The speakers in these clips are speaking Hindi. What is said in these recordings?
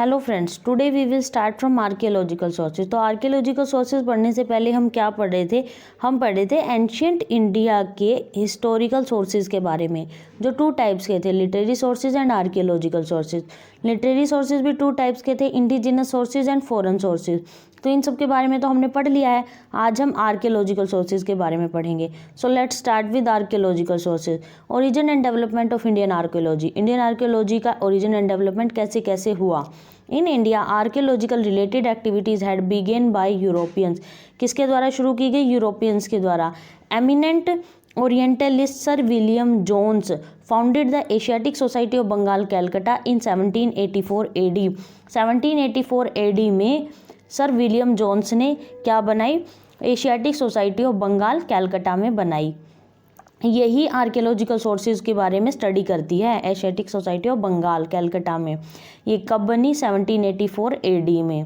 Hello friends, today we will start from archaeological sources. तो आर्कियोलॉजिकल सोर्सेज पढ़ने से पहले हम क्या पढ़ रहे थे? हम पढ़ रहे थे एंशियंट इंडिया के हिस्टोरिकल सोर्सेज के बारे में, जो टू टाइप्स के थे, literary sources and archaeological sources. Literary sources भी टू टाइप्स के थे, indigenous sources and foreign sources. तो इन सब के बारे में तो हमने पढ़ लिया है। आज हम आर्कियोलॉजिकल सोर्सेज के बारे में पढ़ेंगे। So let's start with archaeological sources. Origin and development of Indian archaeology. Indian archaeology का ओरिजिन एंड डेवलपमेंट कैसे कैसे हुआ। In India archaeological related activities had begin by Europeans. किसके द्वारा शुरू की गई? यूरोपियंस के द्वारा। Eminent orientalist sir William Jones founded the Asiatic Society of Bengal Calcutta in 1784 AD। 1784 AD में सर विलियम जोन्स ने क्या बनाई? Asiatic Society of Bengal Calcutta में बनाई। यही आर्कियोलॉजिकल सोर्सेज के बारे में स्टडी करती है, Asiatic Society of Bengal Calcutta में। ये कब बनी? 1784 AD में।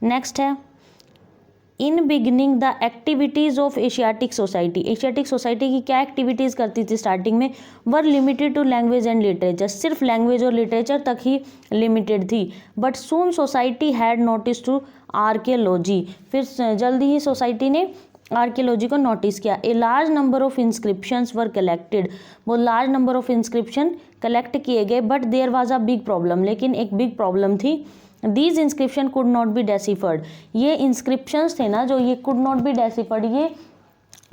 नेक्स्ट है in beginning the activities of Asiatic society. Asiatic Society की क्या एक्टिविटीज़ करती थी स्टार्टिंग में? Were limited to language and literature. सिर्फ लैंग्वेज और लिटरेचर तक ही लिमिटेड थी। But soon society had notice to archaeology. फिर जल्दी ही सोसाइटी ने आर्कियोलॉजी को नोटिस किया। A large number of inscriptions were collected. वो large number of inscription collect किए गए, but there was a big problem. लेकिन एक बिग प्रॉब्लम थी। These inscription could not be deciphered. ये इंस्क्रिप्शंस थे ना, जो ये कुड नॉट बी डेसिफर्ड, ये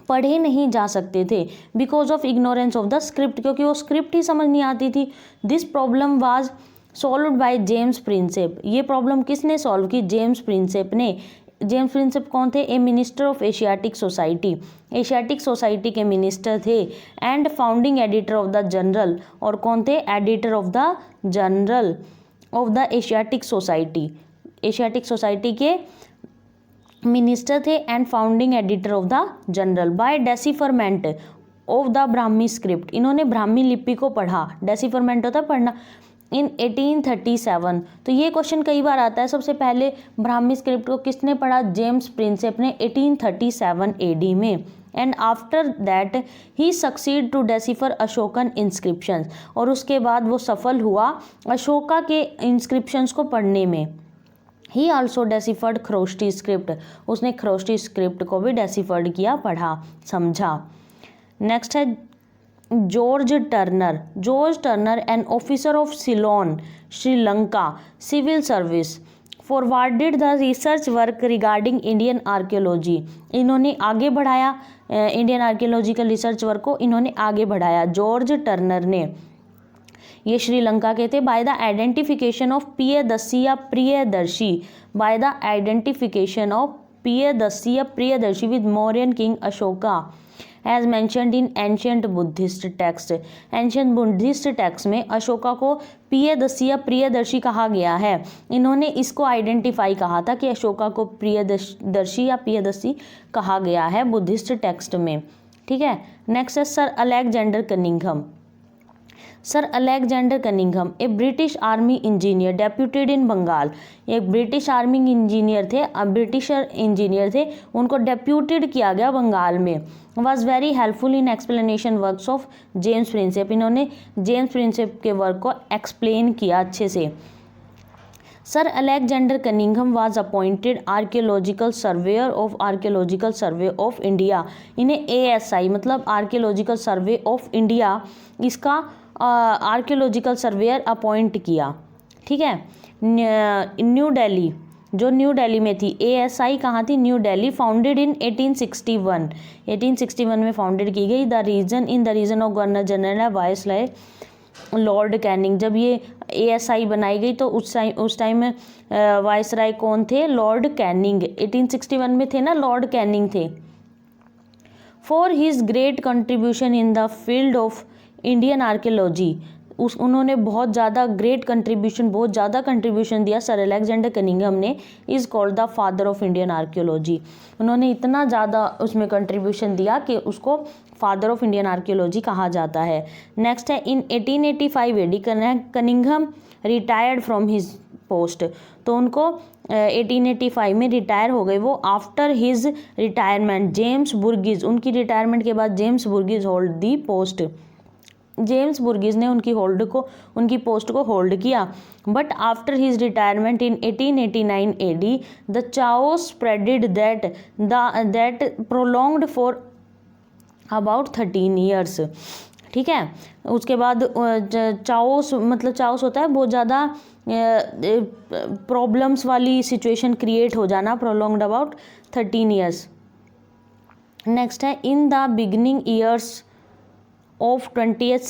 पढ़े नहीं जा सकते थे because of ignorance of the script, क्योंकि वो स्क्रिप्ट ही समझ नहीं आती थी। This problem was solve by James Prinsep. ये प्रॉब्लम किसने सॉल्व की? जेम्स प्रिंसेप ने। जेम्स प्रिंसेप कौन थे? A minister of Asiatic society. Asiatic society के मिनिस्टर थे। And founding editor of the journal. और कौन थे? Editor of the journal of the Asiatic society. Asiatic society के मिनिस्टर थे and founding editor of the journal. By decipherment of the Brahmi script. इन्होंने ब्राह्मी लिपि को पढ़ा। डेसिफरमेंट होता है पढ़ना। इन 1837। तो ये क्वेश्चन कई बार आता है। सबसे पहले ब्राह्मी स्क्रिप्ट को किसने पढ़ा? जेम्स प्रिंसेप ने 1837 AD में। And after that he succeed to decipher Ashokan inscriptions. और उसके बाद वो सफल हुआ अशोका के इंस्क्रिप्शंस को पढ़ने में। ही आल्सो डेसिफर्ड खरोष्टी स्क्रिप्ट। उसने खरोष्टी स्क्रिप्ट को भी डेसिफर्ड किया, पढ़ा, समझा। नेक्स्ट है George Turner. George Turner an officer of Ceylon, Sri Lanka civil service, forwarded the research work regarding Indian archaeology. इन्होंने आगे बढ़ाया इंडियन आर्कियोलॉजिकल रिसर्च वर्क को, इन्होंने आगे बढ़ाया जॉर्ज टर्नर ने। ये श्रीलंका के थे। By the identification of Piyadassi या Priyadarshi. By the identification of Piyadassi या Priyadarshi with Mauryan king Ashoka as mentioned in ancient Buddhist text. Ancient Buddhist text में अशोका को पियदस्सी या प्रियदर्शी कहा गया है। इन्होंने इसको आइडेंटिफाई कहा था कि अशोका को प्रियदर्शी या पियदस्सी कहा गया है बुद्धिस्ट टेक्स्ट में। ठीक है। नेक्स्ट है sir Alexander Cunningham. Sir Alexander Cunningham a British army engineer deputed in Bengal. एक ब्रिटिश आर्मी इंजीनियर थे, ब्रिटिश इंजीनियर थे, उनको डेप्यूटेड किया गया बंगाल में। Was very helpful in explanation works of James Prinsep. इन्होंने जेम्स प्रिंसेप के वर्क को एक्सप्लेन किया अच्छे से। Sir Alexander Cunningham was appointed archaeological surveyor of archaeological survey of India. इन्हें ASI मतलब आर्कियोलॉजिकल सर्वे ऑफ इंडिया, इसका आर्कियोलॉजिकल सर्वेयर अपॉइंट किया। ठीक है। न्यू दिल्ली, जो न्यू दिल्ली में थी। ASI कहाँ थी? न्यू दिल्ली। Founded in 1861। 1861 में फाउंडेड की गई। The reason of governor general है वायसराय लॉर्ड कैनिंग। जब ये ASI बनाई गई तो उस टाइम में वायसराय कौन थे? Lord Canning. 1861 में थे ना, लॉर्ड कैनिंग थे। For his great contribution in the field of Indian archaeology. उन्होंने बहुत ज़्यादा बहुत ज़्यादा कंट्रीब्यूशन दिया। सर अलेक्जेंडर कनिंघम ने is called the father of Indian archaeology. उन्होंने इतना ज़्यादा उसमें कंट्रीब्यूशन दिया कि उसको फादर ऑफ इंडियन आर्कियोलॉजी कहा जाता है। नेक्स्ट है in 1885 AD Cunningham retired from his post. तो उनको 1885 में रिटायर हो गए वो। After his retirement James Burgess, उनकी रिटायरमेंट के बाद James Burgess hold the post. James Burgess ने उनकी पोस्ट को होल्ड किया। But after his retirement in 1889 AD the chaos spreaded that prolonged for about 13 years. ठीक है, उसके बाद चाओस होता है बहुत ज़्यादा प्रॉब्लम्स वाली सिचुएशन क्रिएट हो जाना, प्रोलॉन्ग्ड अबाउट 13 ईयर्स। नेक्स्ट है in the beginning years of 20th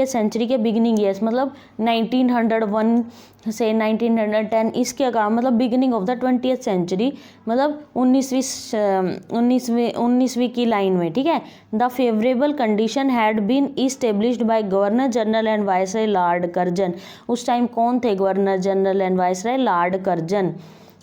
century के बिगिनिंग ईयर्स, मतलब 1901 से 1910 इसके अकाउंट, मतलब beginning of the 20th century, मतलब 19वीं की लाइन में। ठीक है, the favourable condition had been established by governor general and viceroy lord Curzon. उस टाइम कौन थे governor general and viceroy? Lord Curzon.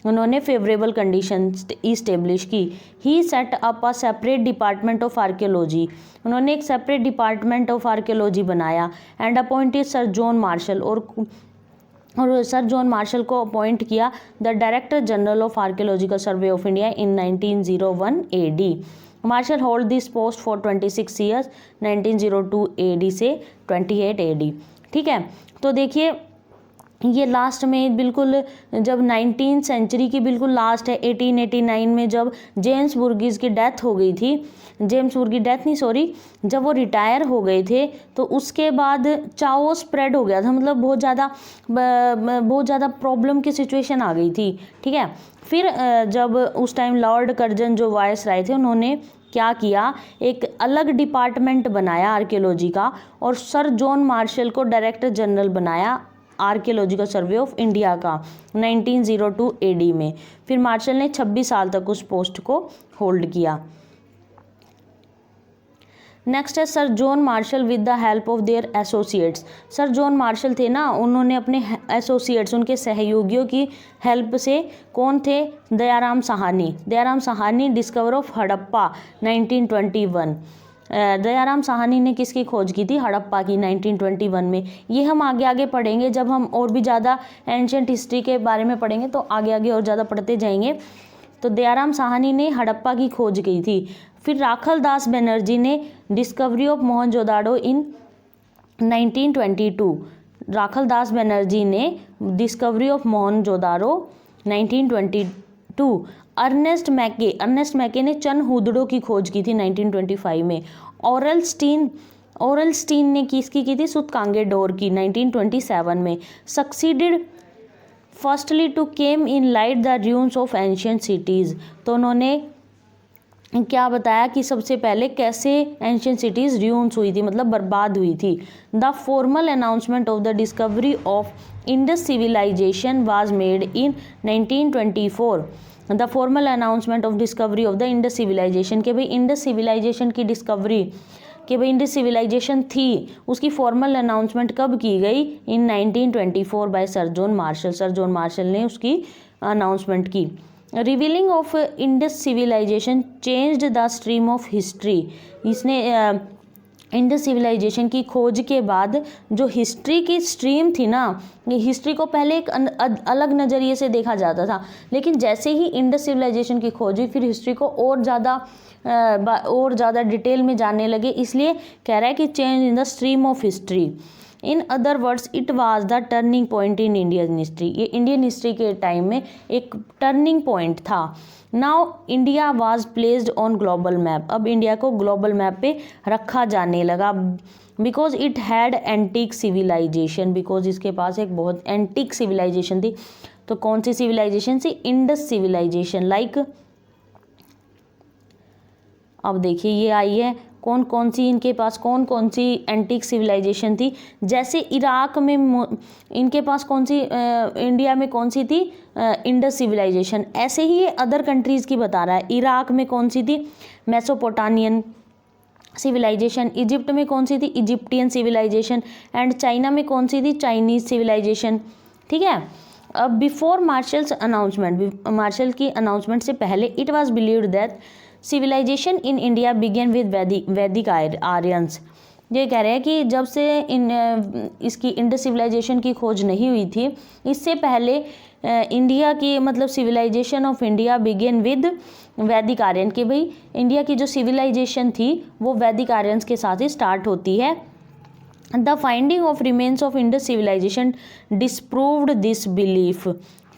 उन्होंने फेवरेबल कंडीशन इस्टेब्लिश की। He set up a separate department of archaeology. उन्होंने एक सेपरेट डिपार्टमेंट ऑफ आर्कियोलॉजी बनाया and appointed sir John Marshall, और सर जॉन मार्शल को अपॉइंट किया the director general of archaeological survey of India in 1901 AD। Martial hold this post for 26 years 1902 AD से 28 AD। ठीक है, तो देखिए ये लास्ट में बिल्कुल जब 19th सेंचुरी की बिल्कुल लास्ट है 1889 में जब जेम्स बुर्गिस की डेथ हो गई थी, जब वो रिटायर हो गए थे तो उसके बाद चाओ स्प्रेड हो गया था, मतलब बहुत ज़्यादा प्रॉब्लम की सिचुएशन आ गई थी। ठीक है, फिर जब उस टाइम लॉर्ड कर्जन जो वायसराय थे उन्होंने क्या किया, एक अलग डिपार्टमेंट बनाया आर्कियोलॉजी का और सर जॉन मार्शल को डायरेक्टर जनरल बनाया आर्कियोलॉजिकल सर्वे ऑफ इंडिया का 1902 AD में। फिर मार्शल ने 26 साल तक उस पोस्ट को होल्ड किया। नेक्स्ट है sir John martial with the help of their associates. Sir John martial थे ना, उन्होंने अपने एसोसिएट्स, उनके सहयोगियों की हेल्प से, कौन थे? Dayaram Sahni discover of Harappa 1921। दयाराम साहनी ने किसकी खोज की थी? हड़प्पा की 1921 में। ये हम आगे पढ़ेंगे, जब हम और भी ज़्यादा एंशिएंट हिस्ट्री के बारे में पढ़ेंगे तो आगे और ज़्यादा पढ़ते जाएंगे। तो दयाराम साहनी ने हड़प्पा की खोज की थी। फिर राखल दास बनर्जी ने डिस्कवरी ऑफ मोहनजोदाड़ो इन 1922। राखल दास बनर्जी ने डिस्कवरी ऑफ मोहनजोदाड़ो 1922। अर्नेस्ट मैके ने चंद हुदड़ों की खोज की थी 1925 में। ओरलस्टीन ने किसकी की थी? सुतकांगे डोर की 1927 में। Succeeded firstly to came in light the ruins of ancient cities. तो उन्होंने क्या बताया कि सबसे पहले कैसे एंशिएंट सिटीज़ र्यून्स हुई थी, मतलब बर्बाद हुई थी। The formal announcement of the discovery of Indus civilisation was made in 1924। The formal announcement of discovery of the Indus civilisation, के भाई इंडस सिविलाइजेशन की डिस्कवरी, कि भाई इंडस सिविलाइजेशन थी, उसकी फॉर्मल अनाउंसमेंट कब की गई? In 1924 by sir John Marshall ने उसकी अनाउंसमेंट की। Revealing of Indus civilisation changed the stream of history. इसने इंडस सिविलाइजेशन की खोज के बाद जो हिस्ट्री की स्ट्रीम थी ना, हिस्ट्री को पहले एक अलग नज़रिए से देखा जाता था, लेकिन जैसे ही इंडस सिविलाइजेशन की खोज हुई फिर हिस्ट्री को और ज़्यादा डिटेल में जानने लगे। इसलिए कह रहा है कि change in the stream of history. In other words it was the turning point in Indian history. ये इंडियन हिस्ट्री के टाइम में एक टर्निंग पॉइंट था। Now India was placed on global map. अब इंडिया को ग्लोबल मैप पे रखा जाने लगा। Because it had antique civilisation, because इसके पास एक बहुत एंटीक सिविलाइजेशन थी। तो कौन सी सिविलाइजेशन थी? Indus civilisation. लाइक अब देखिए ये आई है, कौन कौन सी इनके पास कौन कौन सी एंटीक सिविलाइजेशन थी। जैसे इराक में इनके पास कौन सी, इंडिया में कौन सी थी? Indus civilisation. ऐसे ही ये अदर कंट्रीज़ की बता रहा है। इराक में कौन सी थी? Mesopotamian civilisation. इजिप्ट में कौन सी थी? Egyptian civilisation. एंड चाइना में कौन सी थी? Chinese civilisation. ठीक है, अब बिफोर मार्शल की अनाउंसमेंट से पहले it was believed that civilisation in India begin with Vedic Aryans. ये कह रहे हैं कि जब से इसकी इंडस सिविलाइजेशन की खोज नहीं हुई थी, इससे पहले इंडिया की, मतलब civilisation of India begin with Vedic Aryan, कि भाई इंडिया की जो सिविलाइजेशन थी वो वैदिक आर्यंस के साथ ही स्टार्ट होती है। The finding of remains of Indus civilisation disproved this belief.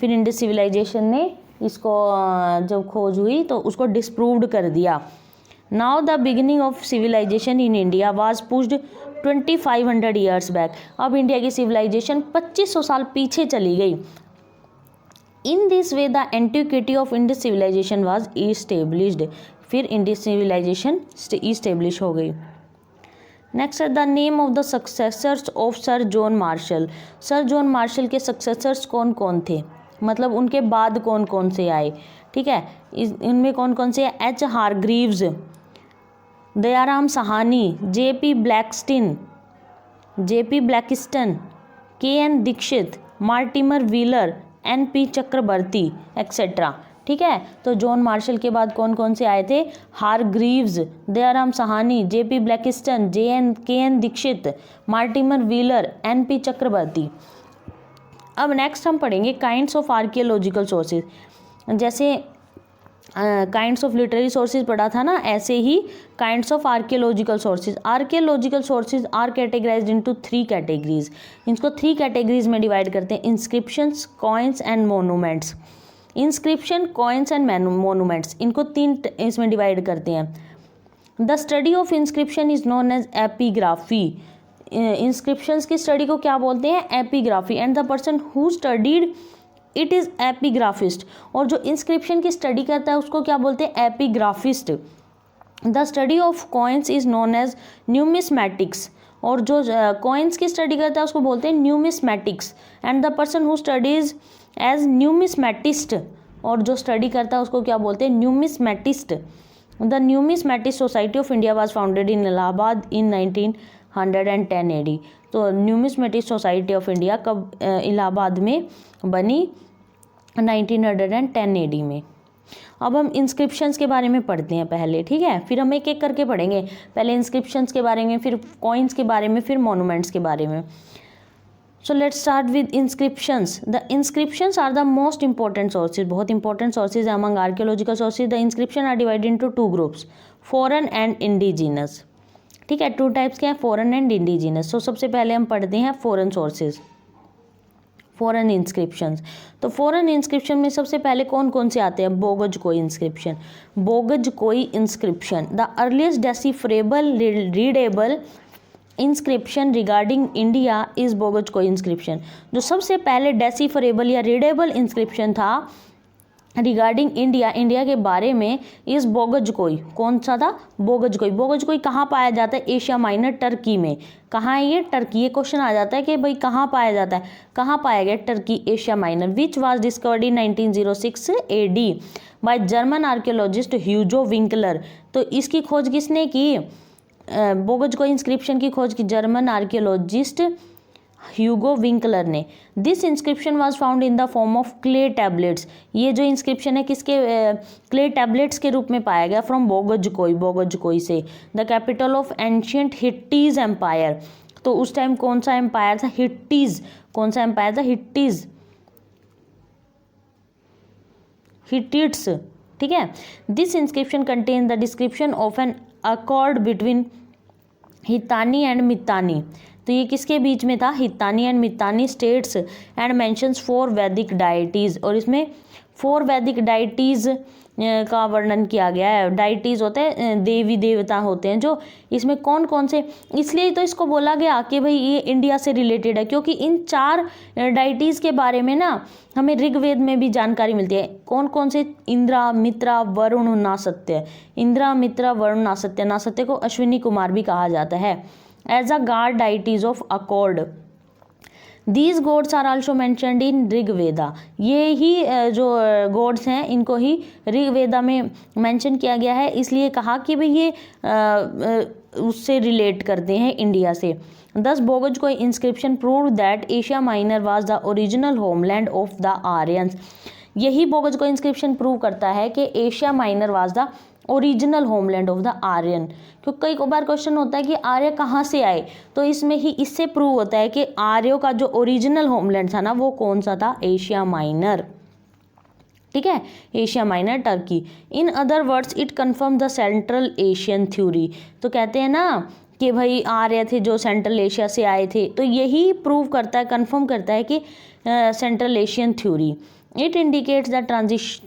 फिर इंडस सिविलाइजेशन ने इसको जब खोज हुई तो उसको डिस्प्रूव्ड कर दिया। Now the beginning of civilisation in India was pushed 2500 years back. अब इंडिया की सिविलाइजेशन 2500 साल पीछे चली गई। In this way the antiquity of Indus civilisation was established. फिर इंडस सिविलाइजेशन इस्टेब्लिश हो गई। Next the name of the successors of sir John Marshall. Sir John Marshall के सक्सेसर्स कौन कौन थे, मतलब उनके बाद कौन कौन से आए, ठीक है। इनमें कौन कौन से, H Hargreaves, Dayaram Sahni, J P Blackiston, K N. Dikshit, Mortimer Wheeler, N P. Chakravarti etcetera, ठीक है। तो जॉन मार्शल के बाद कौन कौन से आए थे, Hargreaves, Dayaram Sahni, J P Blackiston, K N. Dikshit, Mortimer Wheeler, N P. Chakravarti. अब नेक्स्ट हम पढ़ेंगे काइंड्स ऑफ आर्कियोलॉजिकल सोर्सेज। जैसे काइंड्स ऑफ लिटरेरी सोर्सेज पढ़ा था ना, ऐसे ही kinds of archaeological sources. Archaeological sources are categorized into 3 categories. इनको 3 कैटेगरीज में डिवाइड करते हैं, inscriptions, coins and monuments. Inscription, coins and monuments, इनको 3 इसमें डिवाइड करते हैं। The study of inscription is known as epigraphy. Inscriptions की स्टडी को क्या बोलते हैं, epigraphy. And the person who studied it is epigraphist. और जो इंस्क्रिप्शन की स्टडी करता है उसको क्या बोलते हैं, epigraphist. The study of coins is known as numismatics. और जो कॉइन्स की स्टडी करता है उसको बोलते हैं numismatics. And the person who studies as numismatist. और जो स्टडी करता है उसको क्या बोलते हैं, numismatist. The numismatist society of India was founded in Allahabad in 1910 AD। तो न्यूमिस्मैटिस्ट सोसाइटी ऑफ इंडिया कब इलाहाबाद में बनी, 1910 AD में। अब हम इंस्क्रिप्शंस के बारे में पढ़ते हैं पहले, ठीक है। फिर हम एक एक करके पढ़ेंगे, पहले इंस्क्रिप्शंस के बारे में, फिर कॉइन्स के बारे में, फिर मोनूमेंट्स के बारे में। So let's start with inscriptions. The inscriptions are the most important sources. बहुत इंपॉर्टेंट सोर्सेज है among archaeological sources. The inscription are divided into 2 groups, foreign and indigenous, ठीक है। 2 टाइप्स के हैं, फॉरेन एंड इंडिजिनस। सो सबसे पहले हम पढ़ते हैं फॉरेन सोर्सेज, फॉरेन इंस्क्रिप्शंस। तो फॉरेन इंस्क्रिप्शन में सबसे पहले कौन कौन से आते हैं, Boghazkoi inscription. Boghazkoi inscription the earliest decipherable readable inscription regarding India is Boghazkoi inscription. जो सबसे पहले डेसिफ्रेबल या रीडेबल इंस्क्रिप्शन था रिगार्डिंग इंडिया, इंडिया के बारे में, इस बोगजकोई। कौन सा था, बोगजकोई। बोगजकोई कहाँ पाया जाता है, एशिया माइनर, टर्की में। कहाँ है ये, टर्की। ये क्वेश्चन आ जाता है कि भाई कहाँ पाया जाता है, कहाँ पाया गया, Turkey, Asia minor. Which was discovered in 1906 AD by German archaeologist Hugo Winkler. तो इसकी खोज किसने की, बोगजकोई इंस्क्रिप्शन की खोज की जर्मन आर्कियोलॉजिस्ट ह्यूगो विंकलर ने। This inscription was found in the form of clay tablets. ये जो इंस्क्रिप्शन है किसके, क्ले टैबलेट्स के रूप में पाया गया, फ्रॉम बोगजकोई, बोगजकोई से। The capital of ancient Hittites empire. तो उस टाइम कौन सा एम्पायर था, हिट्टीज। कौन सा एम्पायर था, हिट्टीज, हिटिट्स, ठीक है। This inscription contain the description of an accord between Hittani and Mitanni. तो ये किसके बीच में था, Hittani and Mitanni states. And mentions 4 Vedic deities. और इसमें 4 वैदिक डाइटीज का वर्णन किया गया है। डाइटीज होते हैं, देवी देवता होते हैं जो। इसमें कौन कौन से, इसलिए तो इसको बोला गया कि भाई ये इंडिया से रिलेटेड है, क्योंकि इन 4 डाइटीज के बारे में ना हमें ऋग्वेद में भी जानकारी मिलती है। कौन कौन से, इंद्रा, मित्रा, वरुण, नासत्य। इंद्रा, मित्रा, वरुण, नासत्य। नासत्य को अश्विनी कुमार भी कहा जाता है। As a guard deities of accord. These gods are also mentioned in Rigveda. ये ही जो गॉड्स हैं इनको ही ऋग्वेदा में मेंशन किया गया है, इसलिए कहा कि भाई ये उससे रिलेट करते हैं इंडिया से। This Boghazkoi inscription prove that Asia Minor was the original homeland of the Aryans. यही बोगजकोई इंस्क्रिप्शन प्रूव करता है कि Asia Minor was the original homeland of the Aryan. क्योंकि कई बार क्वेश्चन होता है कि आर्य कहाँ से आए, तो इसमें ही इससे प्रूव होता है कि आर्यों का जो ओरिजिनल होमलैंड था ना वो कौन सा था, एशिया माइनर, ठीक है, Asia minor, Turkey. In other words it confirm the central Asian theory. तो कहते हैं ना कि भाई आर्य थे जो सेंट्रल एशिया से आए थे, तो यही प्रूव करता है, कंफर्म करता है कि central Asian theory. It indicates the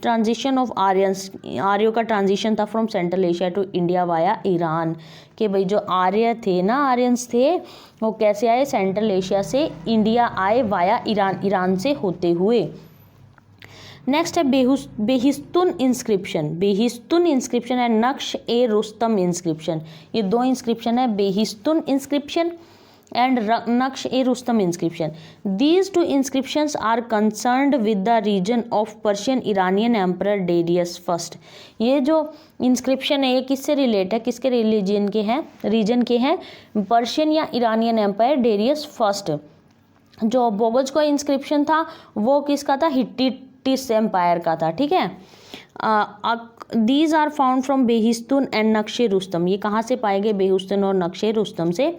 transition of Aryans, आर्यों का ट्रांजिशन था from central Asia to India via Iran, कि भाई जो आर्य थे ना, आर्यंस थे, वो कैसे आए, सेंट्रल एशिया से इंडिया आए वाया ईरान, ईरान से होते हुए। नेक्स्ट है बेहिस्तुन इंस्क्रिप्शन। बेहिस्तुन इंस्क्रिप्शन है नक्श ए रुस्तम इंस्क्रिप्शन। ये दो इंस्क्रिप्शन है, बेहिस्तुन inscription and Naqsh e Rustam inscription. These two inscriptions are concerned with the reason of Persian Iranian emperor Darius first. ये जो इंस्क्रिप्शन है ये किससे रिलेट है, किसके रिलीजन के हैं, रीजन के हैं, पर्शियन या इरानियन एम्पायर डेरियस फर्स्ट। जो बोगज का इंस्क्रिप्शन था वो किसका था, हिट्टिस एम्पायर का था, ठीक है। These are found from Behistun and Naqsh e Rustam. ये कहाँ से पाए गए, बेहिस्तुन और नक्शे रुस्तम से।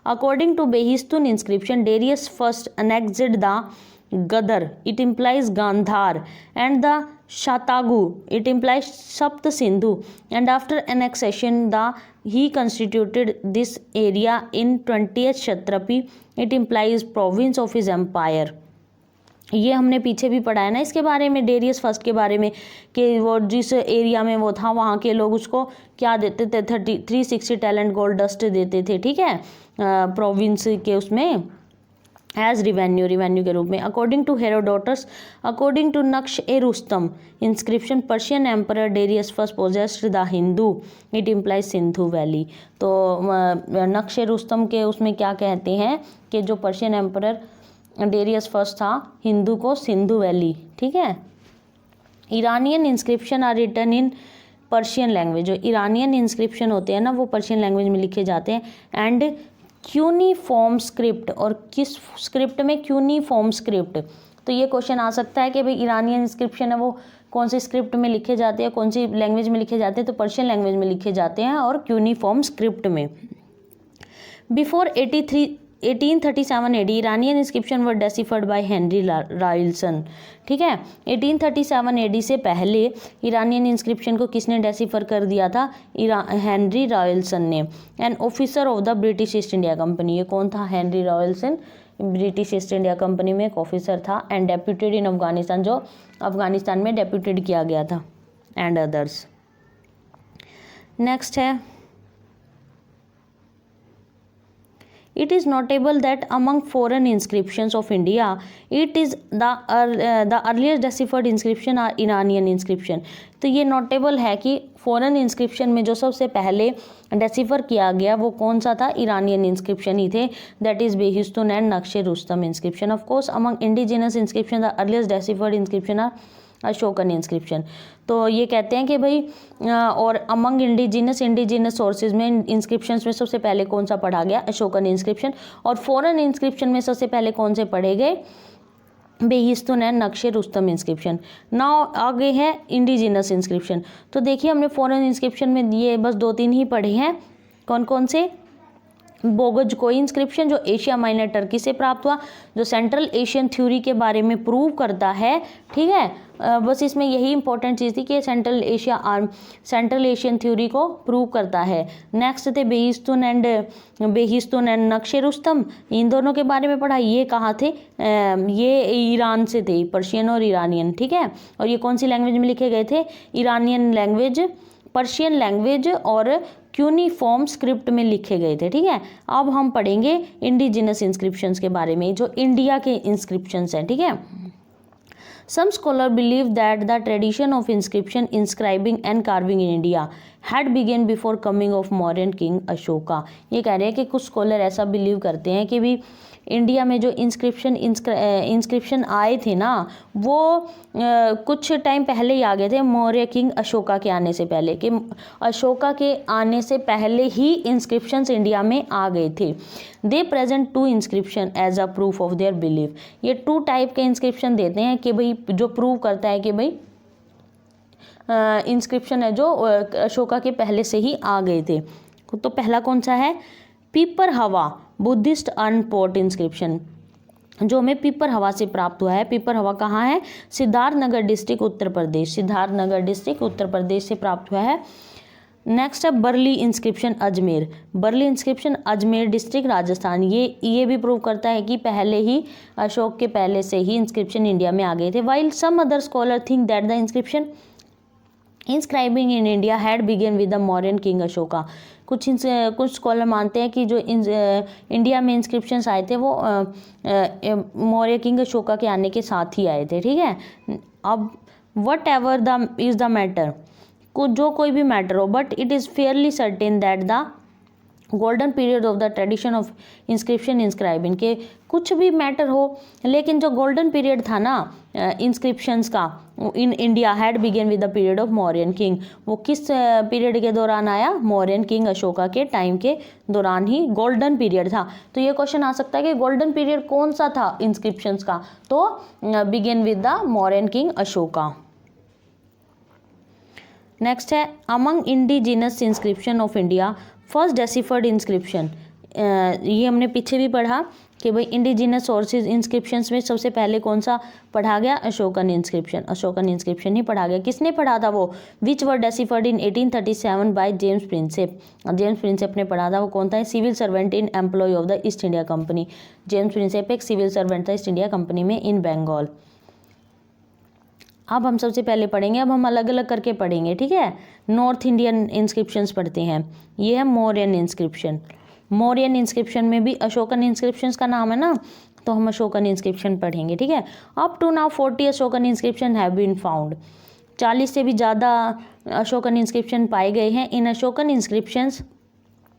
According to Behistun inscription, Darius first annexed the Gadar, it implies Gandhar, and the Shatagu, it implies Sapt Sindhu, and after annexation, he constituted this area in 20th Kshatrapi, it implies province of his empire. ये हमने पीछे भी पढ़ा है ना इसके बारे में, डेरियस फर्स्ट के बारे में, कि वो जिस एरिया में वो था वहाँ के लोग उसको क्या देते थे, 360 टैलेंट गोल्ड डस्ट देते थे, ठीक है, प्रोविंस के उसमें एज रिवेन्यू के रूप में। According to Herodotus, according to Naqsh e Rustam inscription, Persian emperor Darius first possessed the Hindu, it implies Sindhu valley. तो नक्श ए रुस्तम के उसमें क्या कहते हैं कि जो पर्शियन एम्परर डेरियस फर्स्ट था, हिंदू को सिंधु वैली, ठीक है। Iranian inscription are written in Persian language. जो ईरानियन इंस्क्रिप्शन होते हैं ना वो पर्शियन लैंग्वेज में लिखे जाते हैं। एंड क्यूनिफॉर्म स्क्रिप्ट, और किस स्क्रिप्ट में, क्यूनिफॉर्म स्क्रिप्ट। तो ये क्वेश्चन आ सकता है कि भाई ईरानियन इंस्क्रिप्शन है वो कौन सी स्क्रिप्ट में लिखे जाते हैं, कौन सी लैंग्वेज में लिखे जाते हैं, तो पर्शियन लैंग्वेज में लिखे जाते हैं और क्यूनिफॉर्म स्क्रिप्ट में। Before 1837 AD Iranian inscription were deciphered by Henry रॉयल्सन, ठीक है। 1837 AD से पहले ईरानियन इंस्क्रिप्शन को किसने डेसिफर कर दिया था, हेनरी रॉयल्सन ने। An officer of the British East India company, ये कौन था, Henry Rawlinson, British East India company में एक ऑफिसर था। एंड डेप्यूटेड इन अफगानिस्तान, जो अफगानिस्तान में डेप्यूटेड किया गया था। And others. नेक्स्ट है, it is notable that among foreign inscriptions of India, it is the earliest deciphered inscription are Iranian inscription। तो ये नोटेबल है कि फॉरेन इंस्क्रिप्शन में जो सबसे पहले डेसिफर किया गया वो कौन सा था, इरानियन इंस्क्रिप्शन ही थे, that is Behistun and Naqsh e Rustam inscription. Of course among indigenous inscription the earliest deciphered inscription are Ashokan inscription. तो ये कहते हैं कि भाई और अमंग इंडिजिनस सोर्सेज में इंस्क्रिप्शंस में सबसे पहले कौन सा पढ़ा गया, अशोकन इंस्क्रिप्शन। और फॉरेन इंस्क्रिप्शन में सबसे पहले कौन से पढ़े गए, बेहिस्तुन and Naqsh e Rustam inscription. Now आगे है इंडिजिनस इंस्क्रिप्शन। तो देखिए हमने फॉरेन इंस्क्रिप्शन में ये बस 2-3 ही पढ़े हैं, कौन कौन से, बोगज कोई इंस्क्रिप्शन जो एशिया माइनर टर्की से प्राप्त हुआ, जो सेंट्रल एशियन थ्योरी के बारे में प्रूव करता है, ठीक है। बस इसमें यही इंपॉर्टेंट चीज़ थी कि सेंट्रल एशियन थ्योरी को प्रूव करता है। नेक्स्ट थे बेहिस्तुन एंड नक्शे रुस्तम, इन दोनों के बारे में पढ़ा। ये कहाँ थे, ये ईरान से थे, पर्शियन और ईरानियन, ठीक है। और ये कौन सी लैंग्वेज में लिखे गए थे, इरानियन लैंग्वेज, पर्शियन लैंग्वेज और क्यूनिफॉर्म स्क्रिप्ट में लिखे गए थे, ठीक है। अब हम पढ़ेंगे इंडिजिनस इंस्क्रिप्शंस के बारे में, जो इंडिया के इंस्क्रिप्शंस हैं, ठीक है। Some scholars believe that the tradition of inscription, inscribing and carving in India had begun before coming of Mauryan king Ashoka। ये कह रहे हैं कि कुछ स्कॉलर ऐसा बिलीव करते हैं कि भी इंडिया में जो इंस्क्रिप्शन आए थे ना वो कुछ टाइम पहले ही आ गए थे, मौर्य किंग अशोका के आने से पहले, कि अशोका के आने से पहले ही इंस्क्रिप्शंस इंडिया में आ गए थे। They present 2 inscription as a proof of their belief. ये 2 टाइप के इंस्क्रिप्शन देते हैं कि भाई जो प्रूव करता है कि भाई इंस्क्रिप्शन है जो अशोका के पहले से ही आ गए थे। तो पहला कौन सा है, पीपर हवा बुद्धिस्ट अर्न पोर्ट इंस्क्रिप्शन, जो हमें पीपर हवा से प्राप्त हुआ है। पीपर हवा कहाँ है, सिद्धार्थनगर डिस्ट्रिक्ट उत्तर प्रदेश, सिद्धार्थनगर डिस्ट्रिक्ट उत्तर प्रदेश से प्राप्त हुआ है। नेक्स्ट है Barli inscription Ajmer. Barli inscription Ajmer district Rajasthan. ये भी प्रूव करता है कि पहले ही अशोक के पहले से ही इंस्क्रिप्शन इंडिया में आ गए थे। While some other scholar think that the inscription inscribing in India had began with the Mauryan king Ashoka. कुछ स्कॉलर मानते हैं कि जो इंडिया में इंस्क्रिप्शंस आए थे वो मौर्य किंग अशोका के आने के साथ ही आए थे। ठीक है, अब whatever the is the matter, जो कोई भी मैटर हो, but it is fairly certain that the golden period of the tradition of inscription inscribing, के कुछ भी मैटर हो लेकिन जो गोल्डन पीरियड था ना इंस्क्रिप्शंस का इन India had began with the period of Mauryan king, वो किस पीरियड के दौरान आया? मौर्यन किंग अशोका के टाइम के दौरान ही गोल्डन पीरियड था। तो ये क्वेश्चन आ सकता है कि गोल्डन पीरियड कौन सा था इंस्क्रिप्शंस का? तो began with the Mauryan king Ashoka. Next है among indigenous inscription of India first deciphered inscription. ये हमने पीछे भी पढ़ा कि भाई इंडिजिनस सोर्सेज इंस्क्रिप्शंस में सबसे पहले कौन सा पढ़ा गया? अशोकन इंस्क्रिप्शन। अशोकन इंस्क्रिप्शन ही पढ़ा गया। किसने पढ़ा था वो? Which were deciphered in 1837 by James Prinsep. James Prinsep ने पढ़ा था। वो कौन था? Civil servant in employ of the East India company. जेम्स प्रिंसेप एक सिविल सर्वेंट था ईस्ट इंडिया कंपनी में इन बंगाल। अब हम सबसे पहले पढ़ेंगे, अब हम अलग अलग करके पढ़ेंगे। ठीक है, नॉर्थ इंडियन इंस्क्रिप्शंस पढ़ते हैं। ये है मौर्यन इंस्क्रिप्शन। मौर्यन इंस्क्रिप्शन में भी अशोकन इंस्क्रिप्शंस का नाम है ना, तो हम अशोकन इंस्क्रिप्शन पढ़ेंगे। ठीक है, up to now 40 Ashokan inscription have been found. 40 से भी ज़्यादा अशोकन इंस्क्रिप्शन पाए गए हैं। In Ashokan inscriptions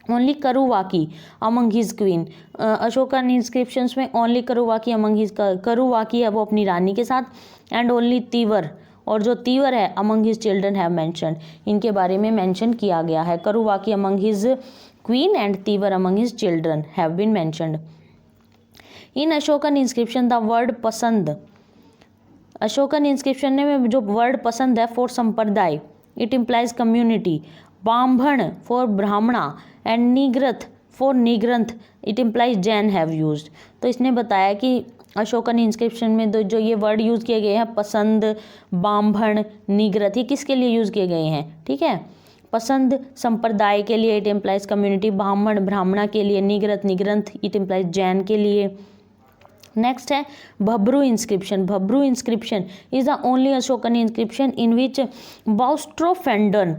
only Karuvaki among his queen. Ashokan inscriptions में only Karuvaki among his, Karuvaki है वो अपनी रानी के साथ, एंड ओनली तीवर, और जो तीवर है among his children have mentioned, इनके बारे में मेंशन किया गया है। Karuvaki among his queen and Tivara among his children have been mentioned. In Ashokan inscription the word pasanda, Ashokan inscription में जो वर्ड पसंद है for sampradaya, it implies community. Brahman for Brahmana and Nigratha for Nigrantha, it implies Jain have used. तो इसने बताया कि अशोकन इंस्क्रिप्शन में जो ये वर्ड यूज़ किए गए हैं पसंद, ब्राह्मण, निग्रथ, ये किसके लिए यूज़ किए गए हैं? ठीक है, पसंद संप्रदाय के लिए, इट इम्प्लाइज कम्युनिटी। ब्राह्मण ब्राह्मणा के लिए, निग्रथ निग्रंथ, इट इम्प्लाइज जैन के लिए। नेक्स्ट है Bhabru inscription. Bhabru inscription is the only Ashokan inscription in which boustrophedon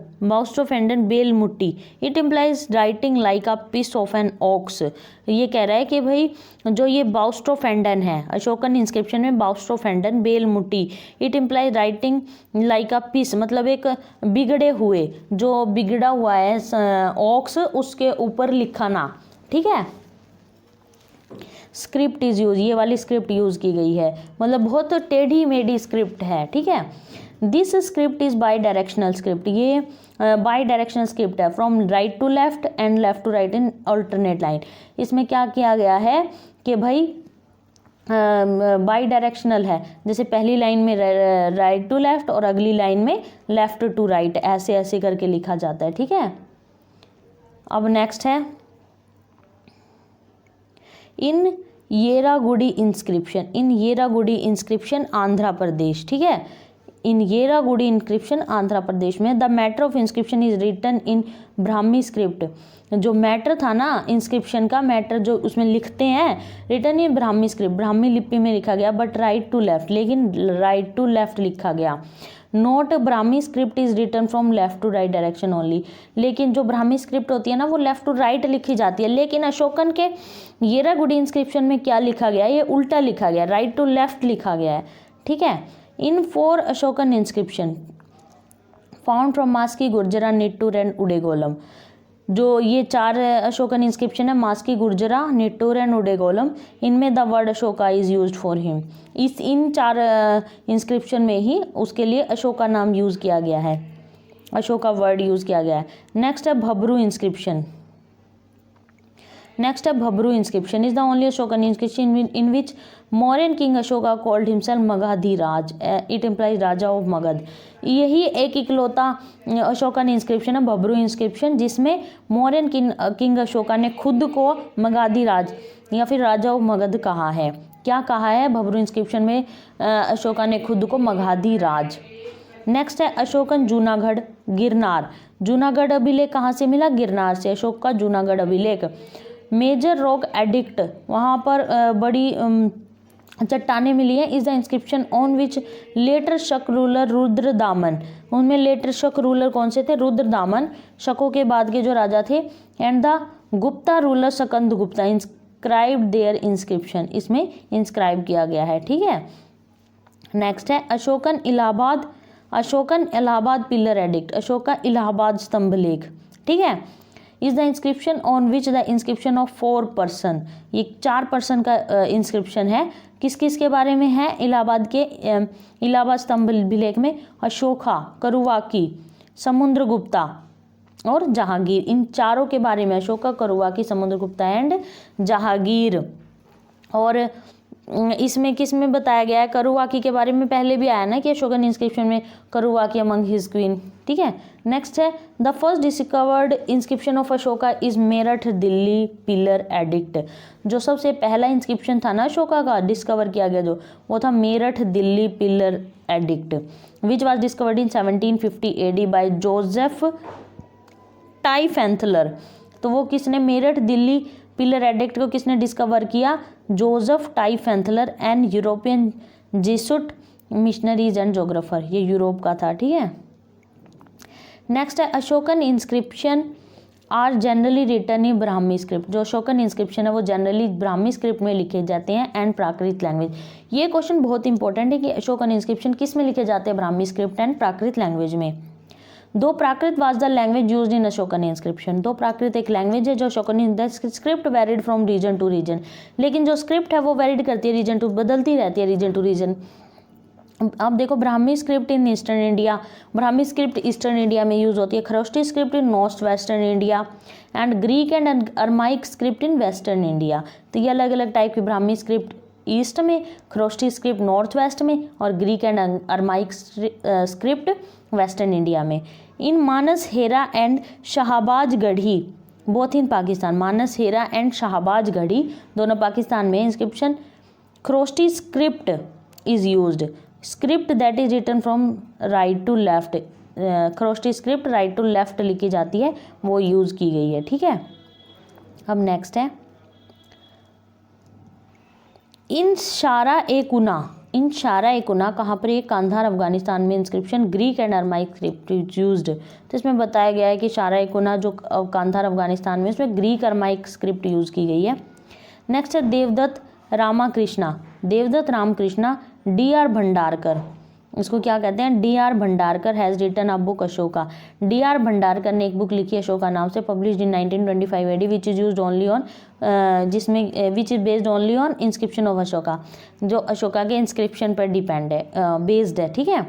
बेल मुट्टी, it implies writing like a piece of an ox. ये कह रहा है कि भाई जो ये बाउस्ट्रोफेंडन है अशोकन इंस्क्रिप्शन में, बाउस्ट्रोफेंडन बेल मुट्टी, it implies writing like a piece, मतलब एक बिगड़े हुए, जो बिगड़ा हुआ है ऑक्स, उसके ऊपर लिखना। ठीक है, स्क्रिप्ट इज यूज, ये वाली स्क्रिप्ट यूज की गई है, मतलब बहुत टेढ़ी मेढ़ी स्क्रिप्ट है। ठीक है, this script is bidirectional script, ये बाई डायरेक्शनल स्क्रिप्ट है, from right to left and left to right in alternate line. इसमें क्या किया गया है कि भाई बाई डायरेक्शनल है, जैसे पहली लाइन में राइट टू लेफ्ट और अगली लाइन में लेफ्ट टू राइट, ऐसे ऐसे करके लिखा जाता है। ठीक है, अब नेक्स्ट है in Erragudi inscription. In Erragudi inscription Andhra Pradesh. ठीक है, इन येरागुडी इंस्क्रिप्शन आंध्र प्रदेश में the matter of inscription is written in Brahmi script. जो मैटर था ना इंस्क्रिप्शन का, मैटर जो उसमें लिखते हैं, written in Brahmi script, Brahmi लिपि में लिखा गया, बट राइट टू लेफ्ट, लेकिन राइट टू लेफ्ट लिखा गया। Note Brahmi script is written from left to right direction only, लेकिन जो ब्राह्मी स्क्रिप्ट होती है ना वो लेफ्ट टू राइट लिखी जाती है, लेकिन अशोकन के येरागुडी इंस्क्रिप्शन में क्या लिखा गया? ये उल्टा लिखा गया, राइट टू लेफ्ट लिखा गया है। ठीक है, in 4 Ashokan inscription found from Maski, Gurjara, Nittur and Udegolam. जो ये 4 अशोकन इंस्क्रिप्शन है, मास्की, गुर्जरा, निट्टूर एंड उडेगोलम, इनमें the word Ashoka is used for him. In 4 inscription में ही उसके लिए अशोका नाम यूज़ किया गया है, अशोका वर्ड यूज़ किया गया है। नेक्स्ट है भब्रू इंस्क्रिप्शन। नेक्स्ट है Bhabru inscription is the only Ashokan inscription in which Mauryan king Ashoka called himself Magadhadhiraj, it implies raja of Magadh. यही एक इकलौता अशोकन इंस्क्रिप्शन है भब्रू इंस्क्रिप्शन जिसमें मौर्यन किंग अशोका ने खुद को मगधाधिराज या फिर राजा ऑफ मगध कहा है। क्या कहा है भब्रू इंस्क्रिप्शन में? अशोका ने खुद को मगधाधिराज। नेक्स्ट है अशोकन जूनागढ़ गिरनार। जूनागढ़ अभिलेख कहाँ से मिला? गिरनार से, अशोक का जूनागढ़ अभिलेख। मेजर रॉक एडिक्ट, वहाँ पर बड़ी चट्टानें मिली हैं। Is the inscription on which later Shaka ruler Rudradaman, उनमें लेटर शक रूलर कौन से थे? रुद्रदामन, शकों के बाद के जो राजा थे। And the Gupta ruler Skanda Gupta inscribed their inscription, इसमें इंस्क्राइब किया गया है। ठीक है, नेक्स्ट है अशोकन इलाहाबाद पिलर एडिक्ट, अशोक का इलाहाबाद स्तंभ लेख। ठीक है, is the inscription on which the inscription of 4 person, ये 4 पर्सन का इंस्क्रिप्शन है। किस किस के बारे में है? इलाहाबाद स्तंभ लेख में अशोका, करुवाकी, समुद्रगुप्ता और जहांगीर, इन चारों के बारे में, अशोका, करुवाकी, समुद्रगुप्ता एंड जहांगीर। और इसमें किस में बताया गया है? करुवाकी के बारे में पहले भी आया ना कि अशोकन इंस्क्रिप्शन में करुवाकी अमंग हिज क्वीन। ठीक है, नेक्स्ट है the first discovered inscription of Ashoka is Meerut Delhi pillar addict, जो सबसे पहला इंस्क्रिप्शन था ना अशोका का डिस्कवर किया गया जो, वो था Meerut Delhi pillar edict, which was discovered in 1750 AD by Joseph Tieffenthaler. तो वो किसने, मेरठ दिल्ली पिलर एडिक्ट को किसने डिस्कवर किया? Joseph Tieffenthaler and European Jesuit missionaries and geographer, ये यूरोप का था। ठीक है, नेक्स्ट है Ashokan inscription are generally written in Brahmi script, जो अशोकन इंस्क्रिप्शन है वो जनरली ब्राह्मी स्क्रिप्ट में लिखे जाते हैं एंड प्राकृत लैंग्वेज। ये क्वेश्चन बहुत इंपॉर्टेंट है कि अशोकन इंस्क्रिप्शन किस में लिखे जाते हैं? Brahmi script and Prakrit language में। दो Prakrit was the language used in Ashokan inscription, दो प्राकृत एक लैंग्वेज है जो Ashokan, the script varied from region to region, लेकिन जो स्क्रिप्ट है वो वेरिड करती है रीजन टू, बदलती रहती है रीजन टू रीजन। अब देखो Brahmi script in eastern India, Brahmi script eastern India में यूज होती है, Kharosthi script in north western India and Greek and Aramaic script in western India. तो ये अलग अलग टाइप की ब्राह्मी स्क्रिप्ट ईस्ट में, खरोष्टी स्क्रिप्ट नॉर्थ वेस्ट में और Greek and Aramaic script western India में। In Mansehra and Shahbaz Garhi both in Pakistan, Mansehra and Shahbaz Garhi दोनों पाकिस्तान में inscription. Kharosthi script is used, script that is written from right to left, Kharosthi script right to left लिखी जाती है, वो यूज की गई है। ठीक है, अब नेक्स्ट है इन शारा ए कुना कहाँ पर? ये कांधार अफगानिस्तान में inscription Greek and Aramaic script used. तो इसमें बताया गया है कि शारा ए कुना जो कांधार अफगानिस्तान में, इसमें ग्रीक अरमाइक स्क्रिप्ट यूज की गई है। नेक्स्ट है देवदत्त रामकृष्णा DR भंडारकर, इसको क्या कहते हैं? DR Bhandarkar has written a book Ashoka, DR Bhandarkar ने एक बुक लिखी अशोका नाम से, published in 1925 AD which is used only on, जिसमें which is based only on inscription of Ashoka, जो अशोका के इंस्क्रिप्शन पर डिपेंड है, बेस्ड है। ठीक है,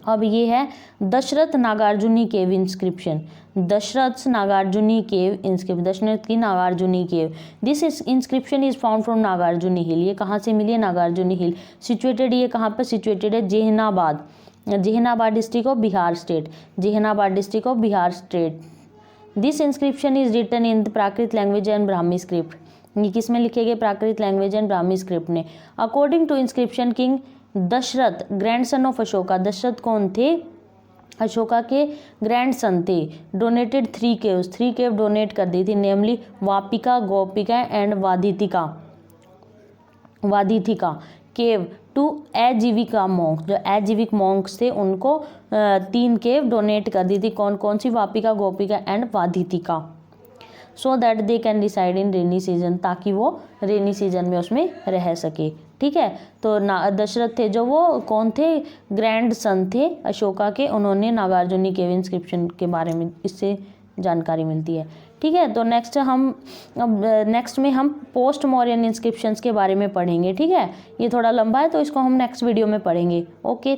अब ये है Dasharatha Nagarjuni cave inscription, Dasharatha Nagarjuni cave inscription, Dasharatha की Nagarjuni cave. This inscription is found from Nagarjuni hill, ये कहाँ से मिली है? नागार्जुनी हिल। सिचुएटेड, ये कहाँ पर सिचुएटेड है? Jehanabad district of Bihar state, Jehanabad district of Bihar state. This inscription is written in the Prakrit language and Brahmi script, ये किस में लिखे गए? Prakrit language and Brahmi script में। According to inscription king Dasharatha grandson of Ashoka, Dasharatha कौन थे? अशोका के ग्रैंडसन थे। डोनेटेड 3 केव्स, 3 केव डोनेट कर दी थी, नेमली वापिका, गोपिका एंड वादिथिका केव टू अजीविका मॉन्क, जो अजीविक मॉन्क्स थे उनको 3 केव डोनेट कर दी थी। कौन कौन सी? Vapika, Gopika and Vadathika, so that they can reside in rainy season, ताकि वो रेनी सीजन में उसमें रह सके। ठीक है, तो दशरथ थे जो, वो कौन थे? ग्रैंड सन थे अशोका के, उन्होंने नागार्जुनी केव इंस्क्रिप्शन के बारे में इससे जानकारी मिलती है। ठीक है, तो नेक्स्ट में हम पोस्ट मौर्यन इंस्क्रिप्शंस के बारे में पढ़ेंगे। ठीक है, ये थोड़ा लंबा है तो इसको हम नेक्स्ट वीडियो में पढ़ेंगे। ओके।